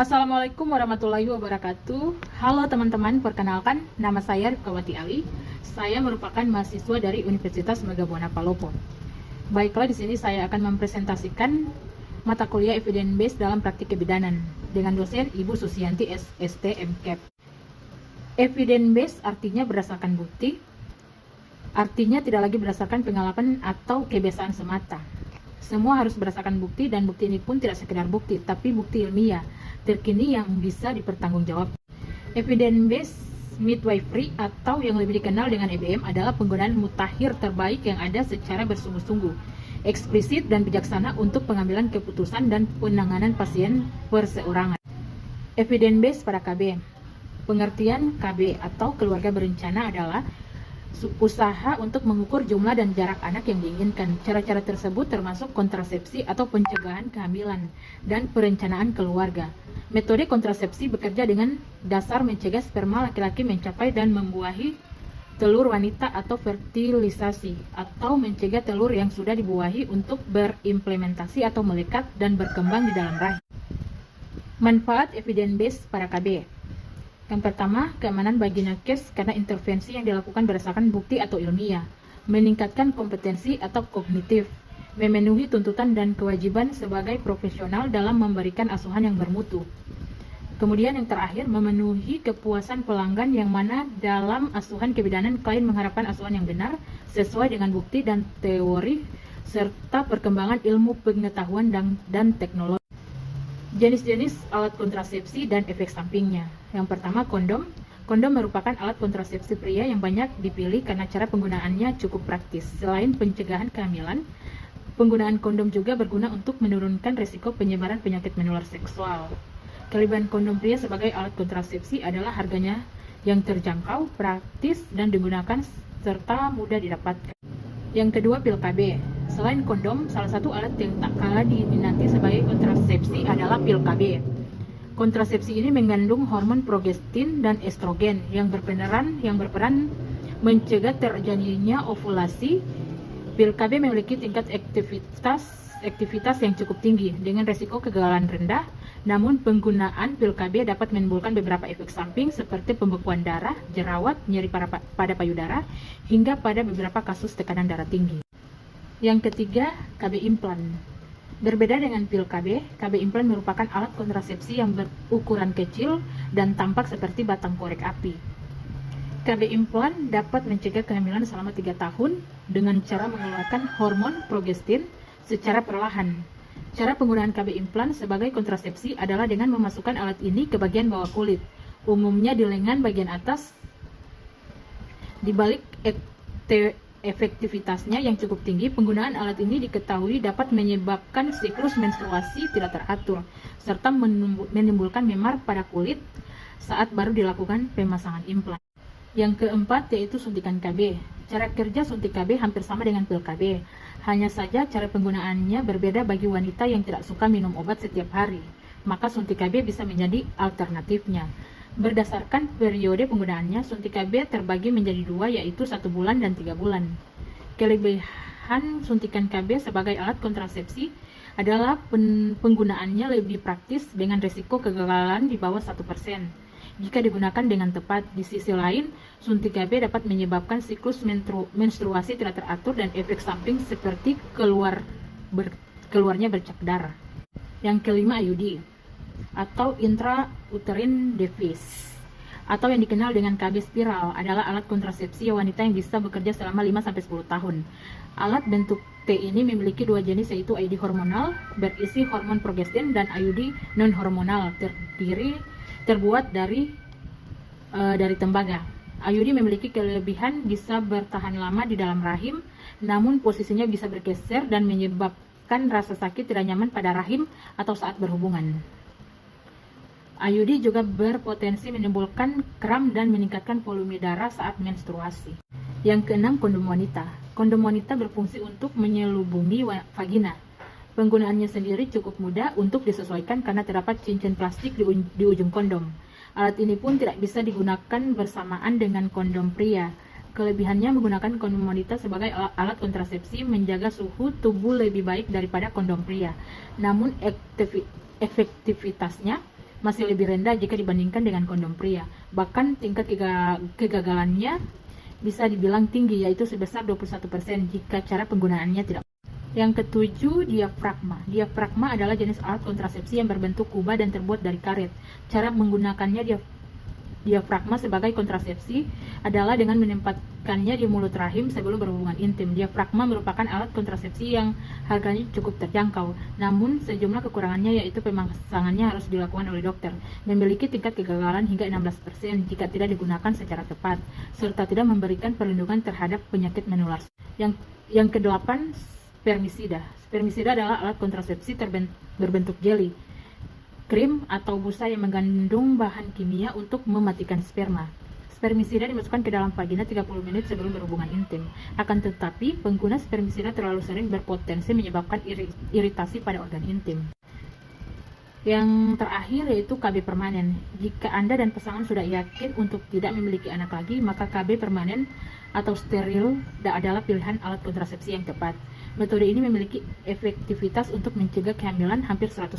Assalamualaikum warahmatullahi wabarakatuh. Halo teman-teman, perkenalkan nama saya Rifkawati Ali. Saya merupakan mahasiswa dari Universitas Megabuana Palopo. Baiklah, di sini saya akan mempresentasikan mata kuliah Evidence Based dalam Praktik Kebidanan dengan dosen Ibu Susianti SST MCAP. Evidence Based artinya berdasarkan bukti, artinya tidak lagi berdasarkan pengalaman atau kebiasaan semata. Semua harus berdasarkan bukti, dan bukti ini pun tidak sekedar bukti, tapi bukti ilmiah terkini yang bisa dipertanggungjawabkan. Evidence-based midwifery atau yang lebih dikenal dengan EBM adalah penggunaan mutakhir terbaik yang ada secara bersungguh-sungguh, eksplisit dan bijaksana untuk pengambilan keputusan dan penanganan pasien perseorangan. Evidence-based pada KB. Pengertian KB atau keluarga berencana adalah usaha untuk mengukur jumlah dan jarak anak yang diinginkan. Cara-cara tersebut termasuk kontrasepsi atau pencegahan kehamilan dan perencanaan keluarga. Metode kontrasepsi bekerja dengan dasar mencegah sperma laki-laki mencapai dan membuahi telur wanita atau fertilisasi, atau mencegah telur yang sudah dibuahi untuk berimplementasi atau melekat dan berkembang di dalam rahim. Manfaat evidence-based pada KB. Yang pertama, keamanan bagi nakes karena intervensi yang dilakukan berdasarkan bukti atau ilmiah, meningkatkan kompetensi atau kognitif, memenuhi tuntutan dan kewajiban sebagai profesional dalam memberikan asuhan yang bermutu. Kemudian yang terakhir, memenuhi kepuasan pelanggan yang mana dalam asuhan kebidanan klien mengharapkan asuhan yang benar, sesuai dengan bukti dan teori, serta perkembangan ilmu pengetahuan dan teknologi. Jenis-jenis alat kontrasepsi dan efek sampingnya. Yang pertama, kondom. Kondom merupakan alat kontrasepsi pria yang banyak dipilih karena cara penggunaannya cukup praktis. Selain pencegahan kehamilan, penggunaan kondom juga berguna untuk menurunkan risiko penyebaran penyakit menular seksual. Kelebihan kondom pria sebagai alat kontrasepsi adalah harganya yang terjangkau, praktis, dan digunakan serta mudah didapatkan. Yang kedua, pil KB. Selain kondom, salah satu alat yang tak kalah diminati sebagai kontrasepsi adalah pil KB. Kontrasepsi ini mengandung hormon progestin dan estrogen yang berperan mencegah terjadinya ovulasi. Pil KB memiliki tingkat aktivitas yang cukup tinggi dengan resiko kegagalan rendah. Namun penggunaan pil KB dapat menimbulkan beberapa efek samping seperti pembekuan darah, jerawat, nyeri pada payudara, hingga pada beberapa kasus tekanan darah tinggi. Yang ketiga, KB implan. Berbeda dengan pil KB, KB implan merupakan alat kontrasepsi yang berukuran kecil dan tampak seperti batang korek api. KB implan dapat mencegah kehamilan selama 3 tahun dengan cara mengeluarkan hormon progestin secara perlahan. Cara penggunaan KB implan sebagai kontrasepsi adalah dengan memasukkan alat ini ke bagian bawah kulit, umumnya di lengan bagian atas. Di balik efektivitasnya yang cukup tinggi, penggunaan alat ini diketahui dapat menyebabkan siklus menstruasi tidak teratur, serta menimbulkan memar pada kulit saat baru dilakukan pemasangan implan. Yang keempat yaitu suntikan KB. Cara kerja suntik KB hampir sama dengan pil KB, hanya saja cara penggunaannya berbeda bagi wanita yang tidak suka minum obat setiap hari, maka suntik KB bisa menjadi alternatifnya. Berdasarkan periode penggunaannya, suntik KB terbagi menjadi 2, yaitu 1 bulan dan 3 bulan. Kelebihan suntikan KB sebagai alat kontrasepsi adalah penggunaannya lebih praktis dengan risiko kegagalan di bawah 1% jika digunakan dengan tepat. Di sisi lain, suntik KB dapat menyebabkan siklus menstruasi tidak teratur dan efek samping seperti keluarnya bercak darah. Yang kelima, IUD atau intrauterine device, atau yang dikenal dengan KB spiral, adalah alat kontrasepsi wanita yang bisa bekerja selama 5-10 tahun. Alat bentuk T ini memiliki 2 jenis, yaitu IUD hormonal berisi hormon progestin dan IUD non-hormonal terbuat dari tembaga. IUD memiliki kelebihan bisa bertahan lama di dalam rahim, namun posisinya bisa bergeser dan menyebabkan rasa sakit tidak nyaman pada rahim atau saat berhubungan. IUD juga berpotensi menimbulkan kram dan meningkatkan volume darah saat menstruasi. Yang keenam, kondom wanita. Kondom wanita berfungsi untuk menyelubungi vagina. Penggunaannya sendiri cukup mudah untuk disesuaikan karena terdapat cincin plastik di ujung kondom. Alat ini pun tidak bisa digunakan bersamaan dengan kondom pria. Kelebihannya menggunakan kondom wanita sebagai alat kontrasepsi menjaga suhu tubuh lebih baik daripada kondom pria. Namun efektivitasnya masih lebih rendah jika dibandingkan dengan kondom pria. Bahkan tingkat kegagalannya bisa dibilang tinggi, yaitu sebesar 21% jika cara penggunaannya tidak. Yang ketujuh, diafragma. Diafragma adalah jenis alat kontrasepsi yang berbentuk kubah dan terbuat dari karet. Cara menggunakannya diafragma sebagai kontrasepsi adalah dengan menempatkannya di mulut rahim sebelum berhubungan intim. Diafragma merupakan alat kontrasepsi yang harganya cukup terjangkau, namun sejumlah kekurangannya yaitu pemasangannya harus dilakukan oleh dokter, memiliki tingkat kegagalan hingga 16% jika tidak digunakan secara tepat, serta tidak memberikan perlindungan terhadap penyakit menular. Yang kedelapan, spermisida. Spermisida adalah alat kontrasepsi berbentuk jeli, krim atau busa yang mengandung bahan kimia untuk mematikan sperma. Spermisida dimasukkan ke dalam vagina 30 menit sebelum berhubungan intim. Akan tetapi, pengguna spermisida terlalu sering berpotensi menyebabkan iritasi pada organ intim. Yang terakhir yaitu KB permanen. Jika Anda dan pasangan sudah yakin untuk tidak memiliki anak lagi, maka KB permanen atau steril adalah pilihan alat kontrasepsi yang tepat. Metode ini memiliki efektivitas untuk mencegah kehamilan hampir 100%.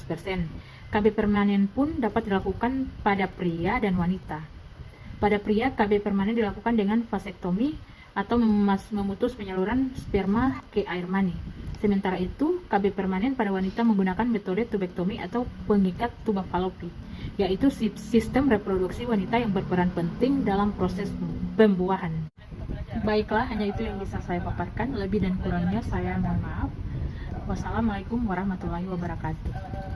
KB permanen pun dapat dilakukan pada pria dan wanita. Pada pria, KB permanen dilakukan dengan vasektomi atau memutus penyaluran sperma ke air mani. Sementara itu, KB permanen pada wanita menggunakan metode tubektomi atau pengikat tuba falopi, yaitu sistem reproduksi wanita yang berperan penting dalam proses pembuahan. Baiklah, hanya itu yang bisa saya paparkan. Lebih dan kurangnya saya mohon maaf. Wassalamualaikum warahmatullahi wabarakatuh.